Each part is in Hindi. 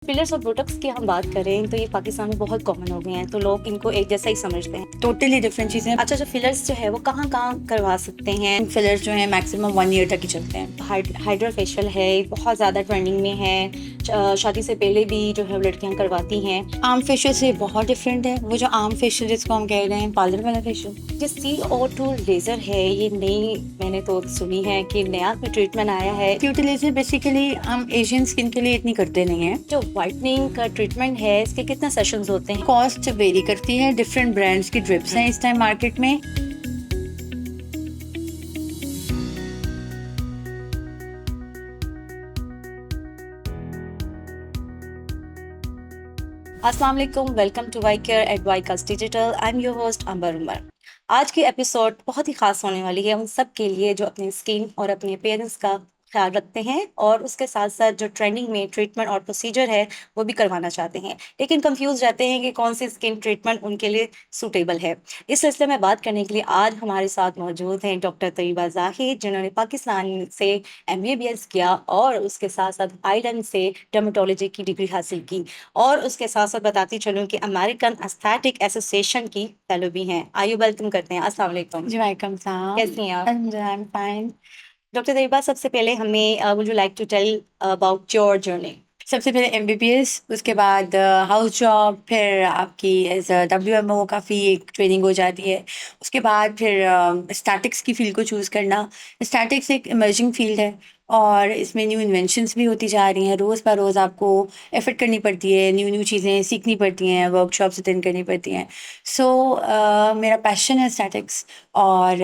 फिलर्स और बोटॉक्स की हम बात करें तो ये पाकिस्तान में बहुत कॉमन हो गए हैं, तो लोग इनको एक जैसा ही समझते हैं। टोटली डिफरेंट चीज़ें हैं। अच्छा, जो फिलर्स जो है वो कहाँ कहाँ करवा सकते हैं? फिलर्स जो है मैक्सिमम 1 ईयर तक ही चलते हैं। हाइड्रा फेशियल है, बहुत ज़्यादा ट्रेंडिंग में है। शादी से पहले भी जो है वो लड़कियाँ करवाती हैं। आर्म फेशियल से बहुत डिफरेंट है। वो जो आर्म फेशियल जिसको हम कह रहे हैं पार्लर वाला फेशियल, जो CO2 लेज़र है, ये नई मैंने तो सुनी है कि नया कोई ट्रीटमेंट आया है। क्यूटी लेजर बेसिकली हम एशियन स्किन के लिए इतनी करते नहीं है। जो वाइटनिंग का ट्रीटमेंट है, इसके कितने सेशंस होते हैं? कॉस्ट वेरी करती है, डिफरेंट ब्रांड्स की ड्रिप्स हैं इस टाइम मार्केट में। अस्सलाम वालेकुम, welcome to Y care at Ycast digital. I am your host Amber Umar. आज की एपिसोड बहुत ही खास होने वाली है उन सब के लिए जो अपनी स्किन और अपने पेरेंट्स का ख्याल रखते हैं और उसके साथ साथ जो ट्रेंडिंग में ट्रीटमेंट और प्रोसीजर है वो भी करवाना चाहते हैं, लेकिन कंफ्यूज रहते हैं कि कौन सी स्किन ट्रीटमेंट उनके लिए सूटेबल है। इस सिलसिले में बात करने के लिए आज हमारे साथ मौजूद हैं डॉक्टर तैयबा जाहिद, जिन्होंने पाकिस्तान से MBBS किया और उसके साथ साथ आयरलैंड से डर्मेटोलॉजी की डिग्री हासिल की, और उसके साथ साथ बताती चलूँ कि अमेरिकन एस्थेटिक एसोसिएशन की फेलो भी हैं। आइए वेलकम करते हैं। अस्सलाम वालेकुम। जी वेलकम साहब। कैसी हैं आप? I am fine. Doctor Tayyaba, सबसे पहले हमें would you like to tell about your journey? सबसे पहले MBBS, उसके बाद हाउस जॉब, फिर आपकी एज अ WMO काफ़ी एक ट्रेनिंग हो जाती है। उसके बाद फिर स्टैटिक्स की फील्ड को चूज़ करना। स्टैटिक्स एक इमर्जिंग फील्ड है और इसमें न्यू इन्वेंशंस भी होती जा रही हैं। रोज़ बाय रोज़ आपको एफर्ट करनी पड़ती है, न्यू न्यू चीज़ें सीखनी पड़ती हैं, वर्कशॉप्स अटेंड करनी पड़ती हैं। सो मेरा पैशन है स्टैटिक्स और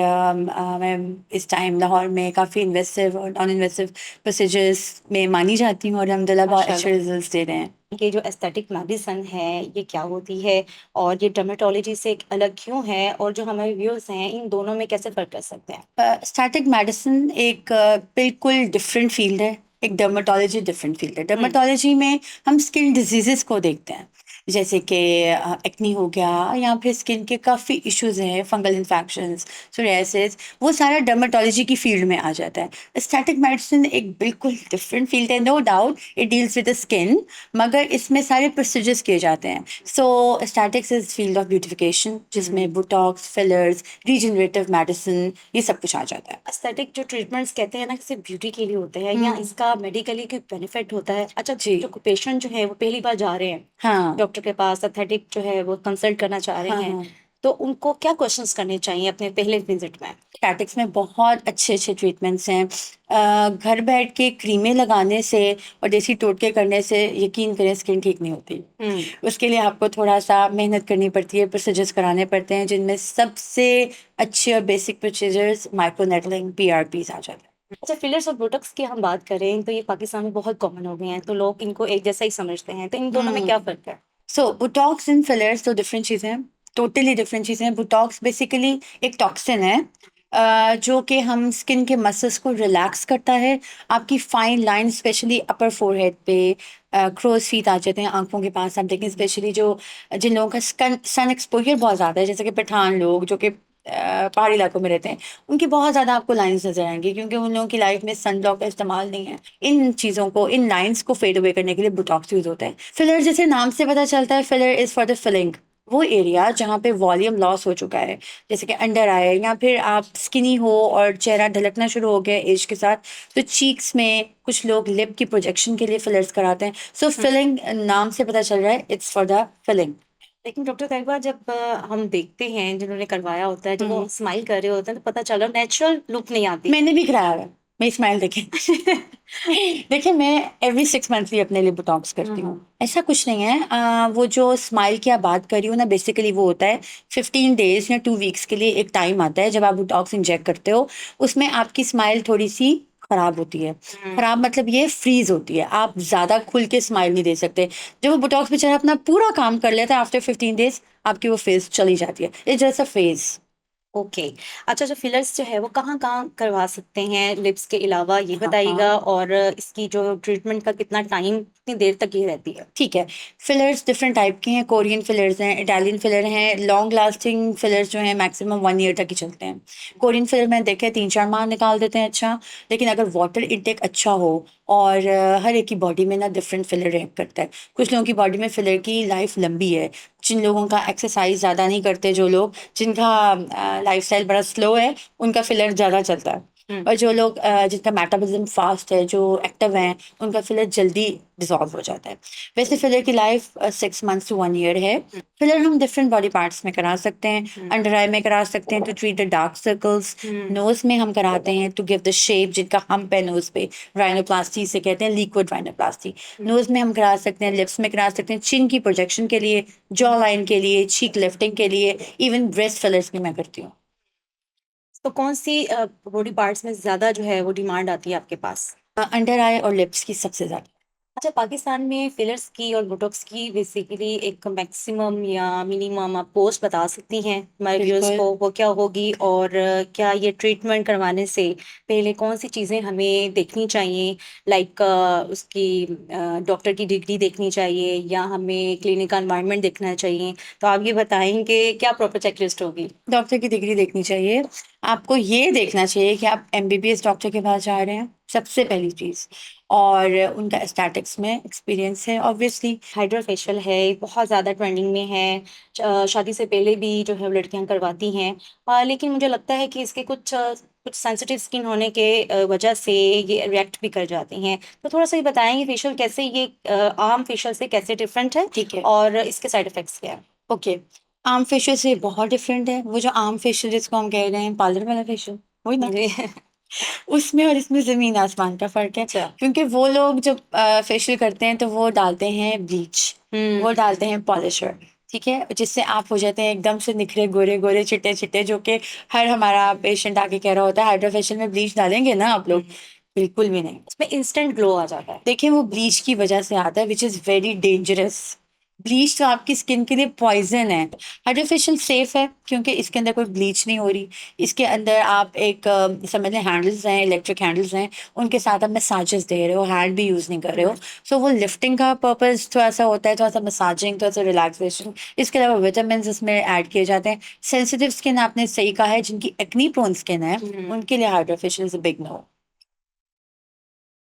मैं इस टाइम लाहौर में काफ़ी इन्वेस्टिव और नॉन इन्वेस्टिव प्रोसीजर्स में मानी जाती हूँ और अल्हम्दुलिल्लाह बहुत अच्छे माशाल्लाह। रिजल्ट्स दे रहे हैं। ये जो एस्थेटिक मेडिसिन है ये क्या होती है और ये डर्मेटोलॉजी से एक अलग क्यों है, और जो हमारे व्यूअर्स हैं इन दोनों में कैसे फर्क कर सकते हैं? स्टैटिक मेडिसिन एक बिल्कुल डिफरेंट फील्ड है। एक डर्मेटोलॉजी डिफरेंट फील्ड है। हम्म। डर्मेटोलॉजी में हम स्किन डिजीजेस को देखते हैं, जैसे कि एक्नी हो गया या फिर स्किन के काफ़ी इश्यूज हैं, फंगल इन्फेक्शंस, सोरियासिस, वो सारा डर्मेटोलॉजी की फील्ड में आ जाता है। स्टैटिक मेडिसिन एक बिल्कुल डिफरेंट फील्ड है, no doubt it deals with the skin, मगर इसमें सारे प्रोसीजर्स किए जाते हैं। So statics is field of beautification, जिसमें बुटॉक्स, फिलर्स, रीजनरेटिव मेडिसिन, ये सब कुछ आ जाता है। एस्थेटिक जो ट्रीटमेंट्स कहते हैं ना कि सिर्फ ब्यूटी के लिए होते हैं, या हम्म। इसका मेडिकली कोई बेनिफिट होता है? अच्छा, जी। जो पेशेंट जो है वो पहली बार जा रहे हैं हाँ डॉक्टर के पास, एस्थेटिक जो है वो कंसल्ट करना चाह रहे हाँ हैं, हाँ। तो उनको क्या क्वेश्चंस करने चाहिए अपने पहले विजिट में? स्टैटिक्स में बहुत अच्छे अच्छे ट्रीटमेंट्स हैं। घर बैठ के क्रीमें लगाने से और देसी टोटके करने से यकीन करें स्किन ठीक नहीं होती। हम्म। उसके लिए आपको थोड़ा सा मेहनत करनी पड़ती है, प्रोसीजर्स कराने पड़ते हैं, जिनमें सबसे अच्छे और बेसिक प्रोसीजर्स माइक्रोनेडलिंग, PRPs आ जाते हैं। अच्छा, फिलर्स और बोटॉक्स की हम बात करें तो ये पाकिस्तान में बहुत कॉमन हो गए हैं, तो लोग इनको एक जैसा ही समझते हैं, तो इन दोनों में क्या हम्म। फर्क है? सो बुटॉक्स एंड फिलर्स तो डिफरेंट चीज़ें हैं, टोटली डिफरेंट चीज़ें हैं। बुटॉक्स बेसिकली एक टॉक्सिन है, जो कि हम स्किन के मसल्स को रिलैक्स करता है। आपकी फाइन लाइन स्पेशली अपर फोरहेड पे, क्रोज फीट आ जाते हैं आंखों के पास। आप देखें स्पेशली जो जिन लोगों का सन एक्सपोजर बहुत ज़्यादा है, जैसे कि पठान लोग जो कि पहाड़ी इलाकों में रहते हैं, उनकी बहुत ज़्यादा आपको लाइंस नजर आएंगी, क्योंकि उन लोगों की लाइफ में सन ब्लॉक का इस्तेमाल नहीं है। इन चीज़ों को, इन लाइंस को फेड अवे करने के लिए बुटॉक्स यूज होता है। फिलर जैसे नाम से पता चलता है, filler is for the filling, वो एरिया जहाँ पे वॉल्यूम लॉस हो चुका है, जैसे कि अंडर आए, या फिर आप स्किनी हो और चेहरा ढलकना शुरू हो गया एज के साथ, तो चीक्स में कुछ लोग लिप की प्रोजेक्शन के लिए फिलर्स कराते हैं। सो फिलिंग नाम से पता चल रहा है, इट्स फॉर द फिलिंग। लेकिन डॉक्टर तैयबा, जब हम देखते हैं जिन्होंने करवाया होता है, जब वो हम्म। स्माइल कर रहे होते हैं, तो पता चल रहा है नेचुरल लुक नहीं आती। मैंने भी कराया है। मेरी स्माइल देखें। देखिए, मैं एवरी 6 मंथली अपने लिए बुटॉक्स करती हूँ। ऐसा कुछ नहीं है। वो जो स्माइल की आप बात कर रही हो ना, बेसिकली वो होता है 15 डेज या 2 वीक्स के लिए एक टाइम आता है जब आप बुटॉक्स इंजेक्ट करते हो। उसमें आपकी स्माइल थोड़ी सी खराब होती है। खराब मतलब ये फ्रीज होती है, आप ज्यादा खुल के स्माइल नहीं दे सकते। जब वो बुटॉक्स बेचारा अपना पूरा काम कर लेता है, आफ्टर 15 डेज आपकी वो फेस चली जाती है। It's just a phase. Okay. अच्छा, जो फिलर्स जो है वो कहाँ-कहाँ करवा सकते हैं लिप्स के अलावा, ये हाँ हाँ, बताइएगा? और इसकी जो ट्रीटमेंट का कितना टाइम, कितनी देर तक ये रहती है? ठीक है। फिलर्स डिफरेंट टाइप के हैं, कोरियन फिलर्स हैं, इटालियन फिलर हैं, लॉन्ग लास्टिंग फिलर्स जो हैं मैक्सिमम 1 ईयर तक ही चलते हैं। कोरियन फिलर मैंने देखे 3-4 माह निकाल देते हैं अच्छा, लेकिन अगर वाटर इनटेक अच्छा हो और हर एक की बॉडी में ना डिफरेंट फिलर रिएक्ट करता है। कुछ लोगों की बॉडी में फिलर की लाइफ लंबी है, जिन लोगों का एक्सरसाइज ज़्यादा नहीं करते, जो लोग जिनका लाइफस्टाइल बड़ा स्लो है, उनका फिलर ज़्यादा चलता है। हुँ। और जो लोग जिनका मेटाबॉलिज्म फास्ट है, जो एक्टिव हैं, उनका फिलर जल्दी डिसॉल्व हो जाता है। वैसे फिलर की लाइफ 6 मंथ्स to 1 ईयर है। हुँ, फिलर हम डिफरेंट बॉडी पार्ट्स में करा सकते हैं। हुँ, अंडर आई में करा सकते हैं to treat the dark circles. हुँ। नोज में हम कराते हैं टू गिव द शेप, जिनका हम्प है नोज पे, राइनोप्लास्टी से कहते हैं, लिक्विड राइनोप्लास्टी। हुँ। नोज में हम करा सकते हैं, लिप्स में करा सकते हैं, चिन की प्रोजेक्शन के लिए, जॉ लाइन के लिए, चीक लिफ्टिंग के लिए, इवन ब्रेस्ट फिलर्स भी मैं करती हूँ। तो कौन-सी बॉडी पार्ट्स में ज़्यादा जो है वो डिमांड आती है आपके पास? अंडर आई और लिप्स की सबसे ज्यादा। अच्छा, पाकिस्तान में फिलर्स की और बोटॉक्स की बेसिकली एक मैक्सिमम या मिनिमम आप कॉस्ट बता सकती हैं हमारे व्यूअर्स बिल्कुल। को, वो क्या होगी? और क्या ये ट्रीटमेंट करवाने से पहले कौन-सी चीज़ें हमें देखनी चाहिए? लाइक उसकी डॉक्टर की डिग्री देखनी चाहिए या हमें क्लिनिक का एनवायरनमेंट देखना चाहिए? तो आप ये बताएँगे क्या प्रॉपर चेकलिस्ट होगी? डॉक्टर की डिग्री देखनी चाहिए। आपको ये देखना चाहिए कि आप एमबीबीएस डॉक्टर के पास जा रहे हैं, सबसे पहली चीज़, और उनका एस्थेटिक्स में एक्सपीरियंस है ऑब्वियसली। हाइड्रा फेशियल है, बहुत ज़्यादा ट्रेंडिंग में है। शादी से पहले भी जो है वो लड़कियाँ करवाती हैं। लेकिन मुझे लगता है कि इसके कुछ सेंसिटिव स्किन होने के वजह से ये रिएक्ट भी कर जाती हैं। तो थोड़ा-सा ये बताएँगे फेशियल कैसे ये आम फेशियल से कैसे डिफरेंट है ठीक है, और इसके साइड इफ़ेक्ट्स क्या हैं? ओके। आर्म फेशियल से बहुत डिफरेंट है। वो जो आर्म फेशियल जिसको हम कह रहे हैं पार्लर वाला फेशियल, वही ना? जी। उसमें और इसमें ज़मीन आसमान का फ़र्क है। अच्छा। क्योंकि वो लोग जब फेशियल करते हैं तो वो डालते हैं ब्लीच, हुँ, वो डालते हैं पॉलिशर, ठीक है? जिससे आप हो जाते हैं एकदम से निखरे गोरे-गोरे, चिट्टे-चिट्टे, जो कि हर हमारा पेशेंट आके कह रहा होता है, हाइड्रा फेशियल में ब्लीच डालेंगे ना आप हुँ। लोग? बिल्कुल भी नहीं। उसमें इंस्टेंट ग्लो आ जाता है। देखिए वो ब्लीच की वजह से आता है, which is very dangerous. Bleach तो आपकी स्किन के लिए पॉइजन है। हाइड्रा फेशियल सेफ है क्योंकि इसके अंदर कोई ब्लीच नहीं हो रही। इसके अंदर आप एक समझ लें हैंडल्स हैं, इलेक्ट्रिक हैंडल्स हैं, उनके साथ आप मसाजेस दे रहे हो, हैंड भी यूज़ नहीं कर रहे हो। हुँ। सो वो लिफ्टिंग का पर्पस थोड़ा सा होता है, थोड़ा सा मसाजिंग, थोड़ा सा रिलैक्सेशन। इसके अलावा विटामिन इसमें ऐड किए जाते हैं। सेंसिटिव स्किन आपने सही कहा है, जिनकी एक्नी प्रोन स्किन है, हुँ। उनके लिए hydra facial is a big no.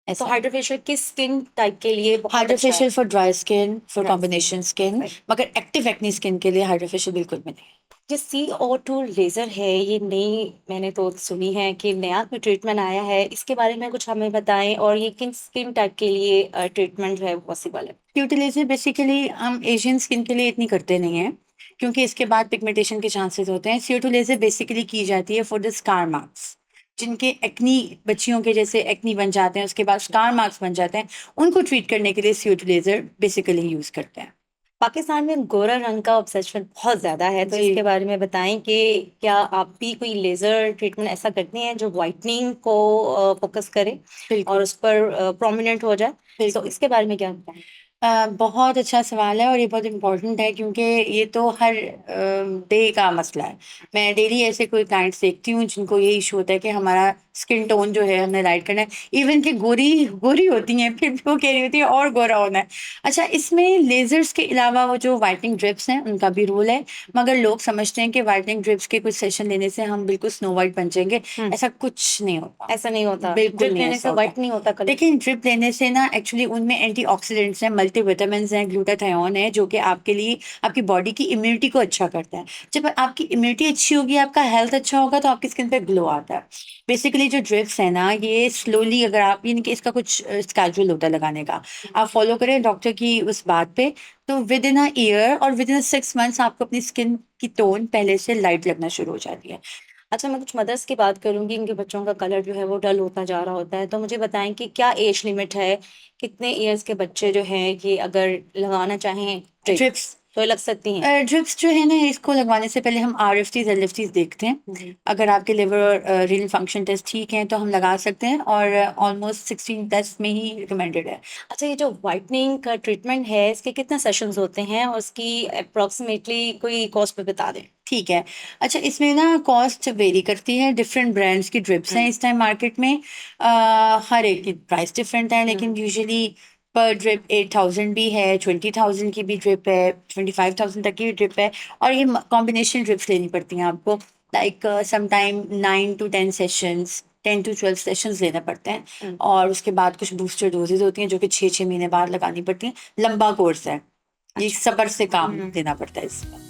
तो ऐसा है। हाइड्रा फेशियल किस स्किन टाइप के लिए बहुत हाइड्रा अच्छा है? Facial for dry skin, for dry skin, combination skin, right. मगर एक्टिव एक्नी स्किन के लिए हाइड्रा फेशियल बिल्कुल भी नहीं। ये CO2 लेज़र है, ये नई मैंने तो सुनी है कि नया कोई ट्रीटमेंट आया है, इसके बारे में कुछ हमें बताएँ और ये किन स्किन टाइप के लिए ट्रीटमेंट जो है वो पॉसिबल है? यूटिलाइजर बेसिकली हम एशियन स्किन के लिए इतनी करते नहीं हैं, क्योंकि इसके बाद पिगमेंटेशन के चांसेस होते हैं। CO2 लेजर बेसिकली की जाती है फॉर द स्कार मार्क्स, जिनके एक्नी, बच्चियों के जैसे एक्नी बन जाते हैं, उसके बाद स्कार मार्क्स बन जाते हैं, उनको ट्रीट करने के लिए CO2 लेजर बेसिकली यूज करते हैं। पाकिस्तान में गोरा रंग का ऑब्सेशन बहुत ज़्यादा है, तो जी, इसके बारे में बताएँ कि क्या आप भी कोई लेज़र ट्रीटमेंट ऐसा करती हैं जो व्हाइटनिंग को फ़ोकस करे और बिल्कुल उस पर प्रोमिनेंट हो जाए? सो बिल्कुल। इसके बारे में क्या बताएँ? बहुत अच्छा सवाल है और ये बहुत इम्पोर्टेंट है, क्योंकि ये तो हर डे का मसला है। मैं डेली ऐसे कोई क्लाइंट्स देखती हूँ जिनको ये इशू होता है कि हमारा स्किन टोन जो है हमने लाइट करना है। इवन कि गोरी गोरी होती हैं फिर भी वो कह रही होती है और गोरा होना है। अच्छा, इसमें लेजर्स के अलावा वो जो वाइटनिंग ड्रिप्स हैं उनका भी रोल है, मगर लोग समझते हैं कि वाइटनिंग ड्रिप्स के कुछ सेशन लेने से हम बिल्कुल स्नो वाइट बन जाएंगे। हुँ, ऐसा कुछ नहीं होता, ऐसा नहीं होता, बिल्कुल ड्रिप नहीं लेने ऐसा से होता। व्हाइट नहीं होता कलर? देखिए ड्रिप लेने से ना एक्चुअली उनमें एंटीऑक्सीडेंट्स हैं, मल्टीविटामिन्स हैं, ग्लूटाथायोन है, जो कि आपके लिए आपकी बॉडी की इम्यूनिटी को अच्छा करता है। जब आपकी इम्यूनिटी अच्छी होगी, आपका हेल्थ अच्छा होगा, तो आपकी स्किन पे ग्लो आता है। बेसिकली जो ड्रिप्स है ना, ये स्लोली, अगर आप यानी कि इसका कुछ स्केड्यूल होता है लगाने का, आप फॉलो करें डॉक्टर की उस बात पे, तो विद इन अ ईयर और विद इन 6 मंथ्स आपको अपनी स्किन की टोन पहले से लाइट लगना शुरू हो जाती है। अच्छा, मैं कुछ मदर्स की बात करूँगी, इनके बच्चों का कलर जो है वो डल होता जा रहा होता है, तो मुझे बताएँ कि क्या एज लिमिट है? कितने इयर्स के बच्चे जो हैं ये अगर लगाना चाहें ड्रिप, ड्रिप्स तो ये लग सकती हैं। ड्रिप्स जो है ना, इसको लगवाने से पहले हम RFTs LFTs देखते हैं। जी। अगर आपके लिवर और रीनल फंक्शन टेस्ट ठीक हैं तो हम लगा सकते हैं, और ऑलमोस्ट 16 टेस्ट में ही रिकमेंडेड है। अच्छा, ये जो व्हाइटनिंग का ट्रीटमेंट है, इसके कितने सेशंस होते हैं और उसकी अप्रॉक्सीमेटली कोई कॉस्ट भी बता दें? ठीक है। अच्छा, इसमें ना कॉस्ट वेरी करती है, डिफरेंट ब्रांड्स की ड्रिप्स हैं इस टाइम मार्केट में। हर एक की प्राइस डिफरेंट है, लेकिन यूजुअली पर ड्रिप 8,000 भी है, 20,000 की भी ड्रिप है, 25,000 तक की भी ड्रिप है। और ये कॉम्बिनेशन ड्रिप्स लेनी पड़ती हैं आपको, like sometime 9 to 10 sessions, 10 to 12 sessions लेना पड़ते हैं। और उसके बाद कुछ बूस्टर डोजेज होती हैं जो कि 6-6 महीने बाद लगानी पड़ती हैं। लंबा कोर्स है, ये अच्छा। सब्र से काम लेना पड़ता है इसका।